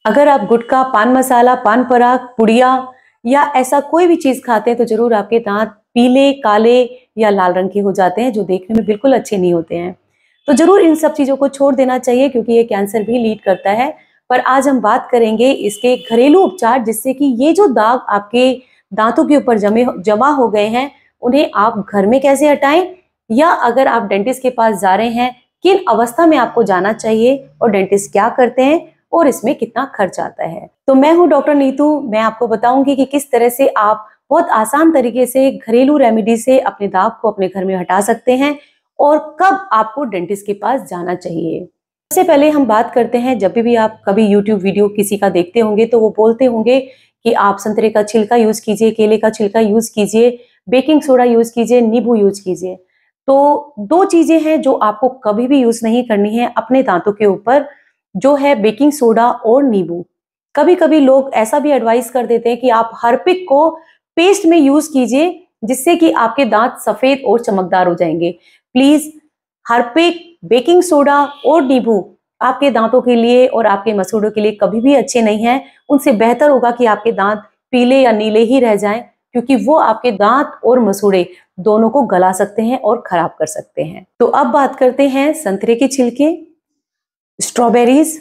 अगर आप गुटखा, पान मसाला, पान पराग, पुड़िया या ऐसा कोई भी चीज खाते हैं तो जरूर आपके दांत पीले, काले या लाल रंग के हो जाते हैं, जो देखने में बिल्कुल अच्छे नहीं होते हैं। तो जरूर इन सब चीजों को छोड़ देना चाहिए, क्योंकि ये कैंसर भी लीड करता है। पर आज हम बात करेंगे इसके घरेलू उपचार, जिससे कि ये जो दाग आपके दांतों के ऊपर जमा हो गए हैं, उन्हें आप घर में कैसे हटाएं, या अगर आप डेंटिस्ट के पास जा रहे हैं, किन अवस्था में आपको जाना चाहिए और डेंटिस्ट क्या करते हैं और इसमें कितना खर्च आता है। तो मैं हूं डॉक्टर नीतू। मैं आपको बताऊंगी कि किस तरह से आप बहुत आसान तरीके से घरेलू रेमेडी से अपने दाग को अपने घर में हटा सकते हैं और कब आपको डेंटिस्ट के पास जाना चाहिए। सबसे पहले हम बात करते हैं, जब भी आप कभी यूट्यूब वीडियो किसी का देखते होंगे तो वो बोलते होंगे कि आप संतरे का छिलका यूज कीजिए, केले का छिलका यूज कीजिए, बेकिंग सोडा यूज कीजिए, नींबू यूज कीजिए। तो दो चीजें हैं जो आपको कभी भी यूज नहीं करनी है अपने दांतों के ऊपर, जो है बेकिंग सोडा और नींबू। कभी कभी लोग ऐसा भी एडवाइस कर देते हैं कि आप हार्पिक को पेस्ट में यूज कीजिए, जिससे कि आपके दांत सफेद और चमकदार हो जाएंगे। प्लीज, हार्पिक, बेकिंग सोडा और नींबू आपके दांतों के लिए और आपके मसूड़ों के लिए कभी भी अच्छे नहीं हैं। उनसे बेहतर होगा कि आपके दांत पीले या नीले ही रह जाएं, क्योंकि वो आपके दांत और मसूड़े दोनों को गला सकते हैं और खराब कर सकते हैं। तो अब बात करते हैं संतरे के छिलके, स्ट्रॉबेरीज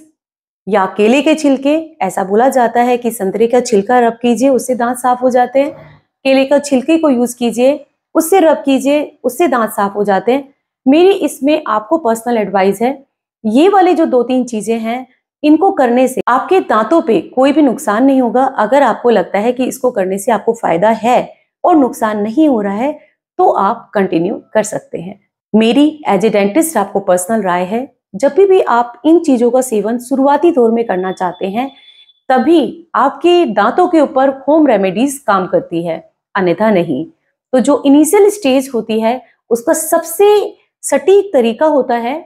या केले के छिलके। ऐसा बोला जाता है कि संतरे का छिलका रब कीजिए, उससे दांत साफ हो जाते हैं। केले का छिलके को यूज कीजिए, उससे रब कीजिए, उससे दांत साफ हो जाते हैं। मेरी इसमें आपको पर्सनल एडवाइस है, ये वाले जो 2-3 चीजें हैं, इनको करने से आपके दांतों पे कोई भी नुकसान नहीं होगा। अगर आपको लगता है कि इसको करने से आपको फायदा है और नुकसान नहीं हो रहा है, तो आप कंटिन्यू कर सकते हैं। मेरी एज ए डेंटिस्ट आपको पर्सनल राय है, जब भी आप इन चीजों का सेवन शुरुआती दौर में करना चाहते हैं, तभी आपके दांतों के ऊपर होम रेमेडीज काम करती है, अन्यथा नहीं। तो जो इनिशियल स्टेज होती है, उसका सबसे सटीक तरीका होता है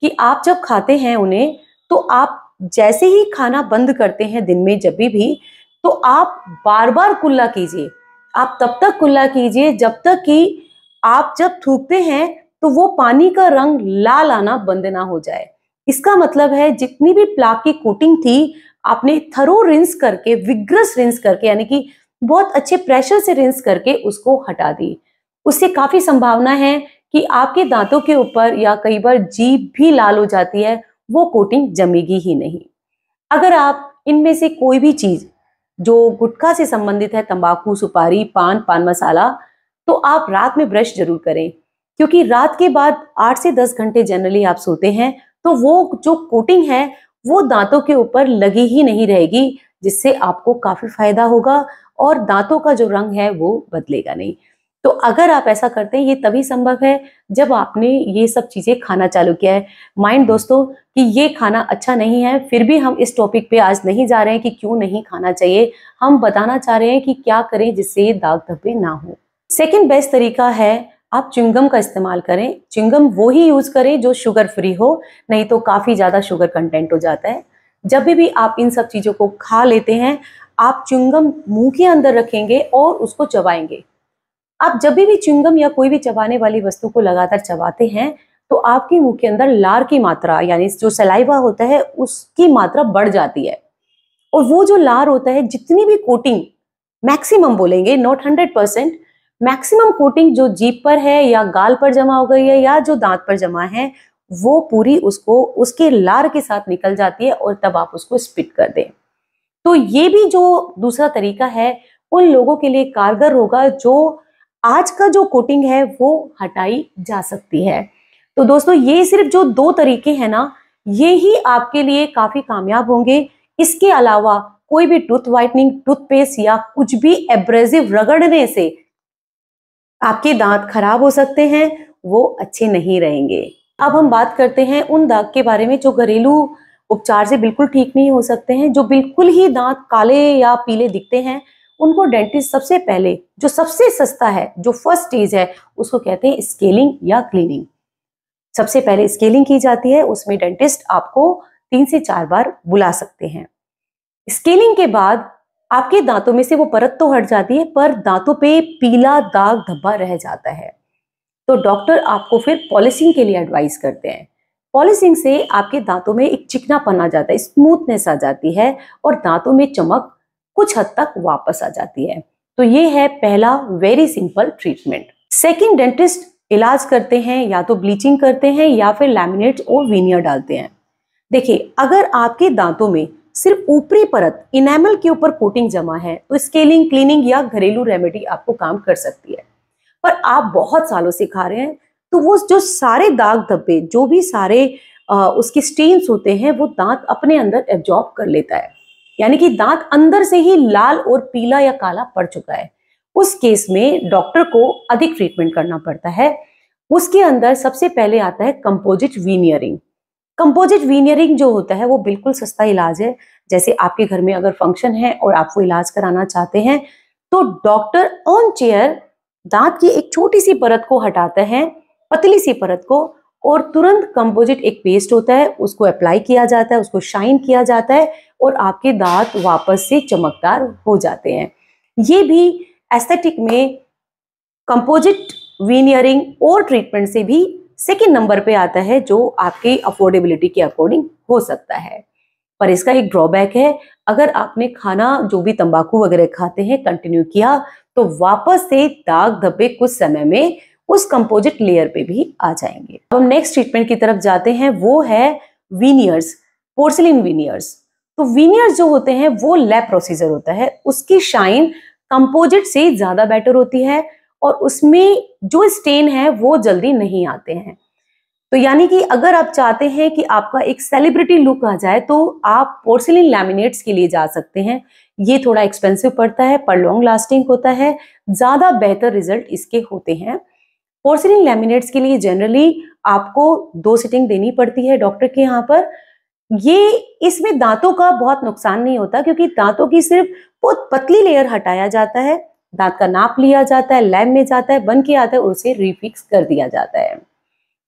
कि आप जब खाते हैं उन्हें, तो आप जैसे ही खाना बंद करते हैं दिन में जब भी, तो आप बार बार कुल्ला कीजिए। आप तब तक कुल्ला कीजिए जब तक कि आप जब थूकते हैं तो वो पानी का रंग लाल आना बंद ना हो जाए। इसका मतलब है जितनी भी प्लाक की कोटिंग थी, आपने थरो रिंस करके, विग्रस रिंस करके, यानी कि बहुत अच्छे प्रेशर से रिंस करके उसको हटा दी। उससे काफी संभावना है कि आपके दांतों के ऊपर या कई बार जीभ भी लाल हो जाती है, वो कोटिंग जमेगी ही नहीं। अगर आप इनमें से कोई भी चीज जो गुटखा से संबंधित है, तंबाकू, सुपारी, पान, पान मसाला, तो आप रात में ब्रश जरूर करें, क्योंकि रात के बाद 8 से 10 घंटे जनरली आप सोते हैं, तो वो जो कोटिंग है वो दांतों के ऊपर लगी ही नहीं रहेगी, जिससे आपको काफी फायदा होगा और दांतों का जो रंग है वो बदलेगा नहीं। तो अगर आप ऐसा करते हैं, ये तभी संभव है जब आपने ये सब चीजें खाना चालू किया है। माइंड दोस्तों कि ये खाना अच्छा नहीं है, फिर भी हम इस टॉपिक पे आज नहीं जा रहे हैं कि क्यों नहीं खाना चाहिए। हम बताना चाह रहे हैं कि क्या करें जिससे ये दाग धब्बे ना हो। सेकेंड बेस्ट तरीका है, आप च्युइंगम का इस्तेमाल करें। च्युइंगम वो ही यूज करें जो शुगर फ्री हो, नहीं तो काफी ज्यादा शुगर कंटेंट हो जाता है। जब भी आप इन सब चीजों को खा लेते हैं, आप च्युइंगम मुंह के अंदर रखेंगे और उसको चबाएंगे। आप जब भी च्युइंगम या कोई भी चबाने वाली वस्तु को लगातार चबाते हैं, तो आपके मुंह के अंदर लार की मात्रा, यानी जो सलाइवा होता है, उसकी मात्रा बढ़ जाती है। और वो जो लार होता है, जितनी भी कोटिंग, मैक्सिमम बोलेंगे, नॉट 100%, मैक्सिमम कोटिंग जो जीभ पर है या गाल पर जमा हो गई है या जो दांत पर जमा है, वो पूरी उसको उसके लार के साथ निकल जाती है और तब आप उसको स्पिट कर दें। तो ये भी जो दूसरा तरीका है, उन लोगों के लिए कारगर होगा जो आज का जो कोटिंग है वो हटाई जा सकती है। तो दोस्तों, ये सिर्फ जो 2 तरीके हैं ना, ये ही आपके लिए काफी कामयाब होंगे। इसके अलावा कोई भी टूथ व्हाइटनिंग, टूथपेस्ट या कुछ भी एब्रेसिव रगड़ने से आपके दांत खराब हो सकते हैं, वो अच्छे नहीं रहेंगे। अब हम बात करते हैं उन दाग के बारे में जो घरेलू उपचार से बिल्कुल ठीक नहीं हो सकते हैं, जो बिल्कुल ही दांत काले या पीले दिखते हैं। उनको डेंटिस्ट सबसे पहले, जो सबसे सस्ता है, जो फर्स्ट स्टेज है, उसको कहते हैं स्केलिंग या क्लीनिंग। सबसे पहले स्केलिंग की जाती है, उसमें डेंटिस्ट आपको 3 से 4 बार बुला सकते हैं। स्केलिंग के बाद आपके दांतों में से वो परत तो हट जाती है, पर दांतों पे पीला दाग धब्बा रह जाता है। तो डॉक्टर आपको फिर पॉलिशिंग के लिए एडवाइस करते हैं। पॉलिशिंग से आपके दांतों में एक चिकनापन आ जाता है, स्मूथनेस आ जाती है और दांतों में चमक कुछ हद तक वापस आ जाती है। तो ये है पहला very simple treatment. Second, dentist इलाज करते हैं, या तो ब्लीचिंग करते हैं या फिर लैमिनेट्स और वीनियर डालते हैं। देखिए, अगर आपके दांतों में सिर्फ ऊपरी परत इनेमल के ऊपर कोटिंग जमा है तो स्केलिंग, क्लीनिंग या घरेलू रेमेडी आपको काम कर सकती है। पर आप बहुत सालों से खा रहे हैं तो वो जो सारे दाग धब्बे, जो भी सारे उसके स्टेन्स होते हैं, वो दांत अपने अंदर एब्जॉर्ब कर लेता है, यानी कि दांत अंदर से ही लाल और पीला या काला पड़ चुका है। उस केस में डॉक्टर को अधिक ट्रीटमेंट करना पड़ता है। उसके अंदर सबसे पहले आता है कंपोजिट वीनियरिंग। कंपोजिट वीनियरिंग जो होता है वो बिल्कुल सस्ता इलाज है। जैसे आपके घर में अगर फंक्शन है और आप वो इलाज कराना चाहते हैं तो डॉक्टर ऑन चेयर दांत की एक छोटी सी परत को हटाते हैं, पतली सी परत को, और तुरंत कंपोजिट एक पेस्ट होता है, उसको अप्लाई किया जाता है, उसको शाइन किया जाता है और आपके दांत वापस से चमकदार हो जाते हैं। ये भी एस्थेटिक में कंपोजिट वीनियरिंग और ट्रीटमेंट से भी सेकंड नंबर पे आता है, जो आपकी अफोर्डेबिलिटी के अकॉर्डिंग हो सकता है। पर इसका एक ड्रॉबैक है, अगर आपने खाना जो भी तंबाकू वगैरह खाते हैं कंटिन्यू किया तो वापस से दाग धब्बे कुछ समय में उस कंपोजिट लेयर पे भी आ जाएंगे। अब हम नेक्स्ट ट्रीटमेंट की तरफ जाते हैं, वो है वीनियर्स, पोर्सिलिन वीनियर्स। तो वीनियर्स जो होते हैं वो लैब प्रोसीजर होता है, उसकी शाइन कंपोजिट से ज्यादा बेटर होती है और उसमें जो स्टेन है वो जल्दी नहीं आते हैं। तो यानी कि अगर आप चाहते हैं कि आपका एक सेलिब्रिटी लुक आ जाए तो आप पोर्सिलिन लैमिनेट्स के लिए जा सकते हैं। ये थोड़ा एक्सपेंसिव पड़ता है पर लॉन्ग लास्टिंग होता है, ज्यादा बेहतर रिजल्ट इसके होते हैं। पोर्सिलिन लैमिनेट्स के लिए जनरली आपको 2 सिटिंग देनी पड़ती है डॉक्टर के यहाँ पर। ये इसमें दांतों का बहुत नुकसान नहीं होता क्योंकि दांतों की सिर्फ बहुत पतली लेयर हटाया जाता है, दांत का नाप लिया जाता है, लैब में जाता है, बन के आता है और उसे रिफिक्स कर दिया जाता है।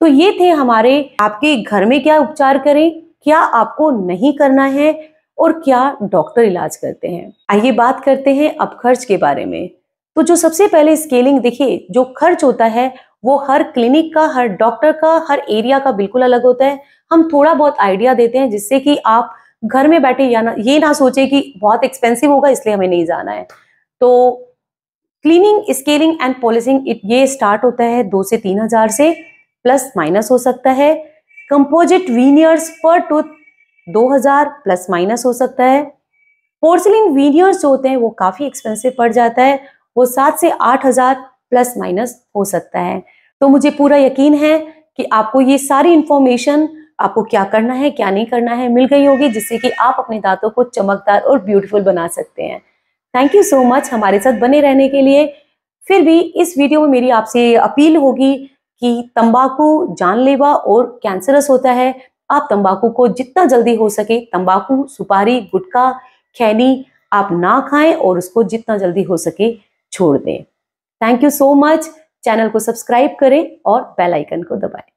तो ये थे हमारे आपके घर में क्या उपचार करें, क्या आपको नहीं करना है और क्या डॉक्टर इलाज करते हैं। आइए बात करते हैं अब खर्च के बारे में। तो जो सबसे पहले स्केलिंग, देखिए जो खर्च होता है वो हर क्लिनिक का, हर डॉक्टर का, हर एरिया का बिल्कुल अलग होता है। हम थोड़ा बहुत आइडिया देते हैं जिससे कि आप घर में बैठे या ये ना सोचे कि बहुत एक्सपेंसिव होगा इसलिए हमें नहीं जाना है। तो क्लीनिंग, स्केलिंग एंड पॉलिशिंग ये स्टार्ट होता है 2 से 3 हजार से, प्लस माइनस हो सकता है। कंपोजिट वीनियर्स पर टूथ 2000 प्लस माइनस हो सकता है। पोर्सिलिन वीनियर्स जो होते हैं वो काफी एक्सपेंसिव पड़ जाता है, वो 7 से 8 हजार प्लस माइनस हो सकता है। तो मुझे पूरा यकीन है कि आपको ये सारी इंफॉर्मेशन, आपको क्या करना है क्या नहीं करना है, मिल गई होगी, जिससे कि आप अपने दांतों को चमकदार और ब्यूटीफुल बना सकते हैं। थैंक यू सो मच हमारे साथ बने रहने के लिए। फिर भी इस वीडियो में मेरी आपसे अपील होगी कि तंबाकू जानलेवा और कैंसरस होता है। आप तंबाकू को जितना जल्दी हो सके, तंबाकू, सुपारी, गुटखा, खैनी आप ना खाएं और उसको जितना जल्दी हो सके छोड़ दें। Thank you so much. Channel को सब्सक्राइब करें और बेल आइकन को दबाएं।